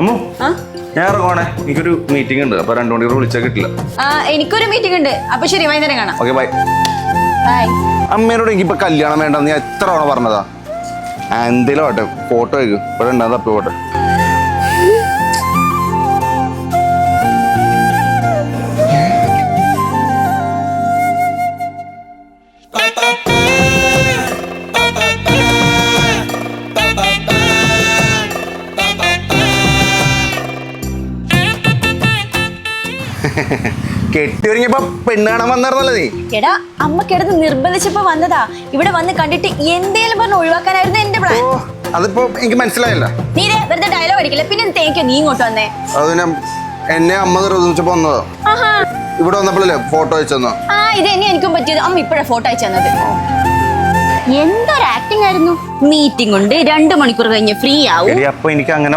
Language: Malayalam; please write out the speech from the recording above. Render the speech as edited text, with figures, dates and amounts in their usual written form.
അമ്മു ഞാൻ ഇറങ്ങുവാണേ, എനിക്കൊരു മീറ്റിംഗ് ഉണ്ട്. അപ്പൊ 2 മണിക്കൂർ വിളിച്ചാൽ കിട്ടില്ല. എനിക്കൊരു മീറ്റിംഗ് ഉണ്ട്. അപ്പൊ ശരി, വൈകുന്നേരം കാണാം. Okay bye. ബൈ. അമ്മേനോട് എനിക്കിപ്പോ കല്യാണം വേണ്ടെന്ന് ഞാൻ എത്ര തവണ പറഞ്ഞതാ. എന്തേലും ആട്ടെ, ഫോട്ടോ വയ്ക്കും. ഇവിടെ ഉണ്ടാ തപ്പി പോട്ടെ. കെട്ടി ഒരുങ്ങിയപ്പോ പെണ്ണ് കാണാൻ വന്നായിരുന്നല്ലോ നീ. എടാ, അമ്മ കിടന്ന് നിർബന്ധിച്ചപ്പോ വന്നതാ. ഇവിടെ വന്ന് കണ്ടിട്ട് എന്തേലും പറഞ്ഞ് ഒഴിവാക്കാനായിരുന്നു എന്റെ പ്ലാൻ. അതിപ്പോ എനിക്ക് മനസ്സിലായില്ല. നീ വെറുതെ ഡയലോഗ് അടിക്കില്ല. പിന്നെ തേക്കോ നീ ഇങ്ങോട്ട് വന്നേ. അതിനെ എന്നെ അമ്മ നിർബന്ധിച്ചപ്പോ വന്നതാ. ഇവിടെ വന്നപ്പോഴല്ലേ ഫോട്ടോ അയച്ചെന്നോ? ഇത് തന്നെ എനിക്കും പറ്റിയത്. അമ്മ ഇപ്പഴാ ഫോട്ടോ അയച്ചു തന്നത്. എന്തൊരു ആക്ടിങ് ആയിരുന്നു. മീറ്റിംഗ് ഉണ്ട്, 2 മണിക്കൂർ കഴിഞ്ഞ് ഫ്രീ ആവും. അപ്പൊ എനിക്ക് അങ്ങനെ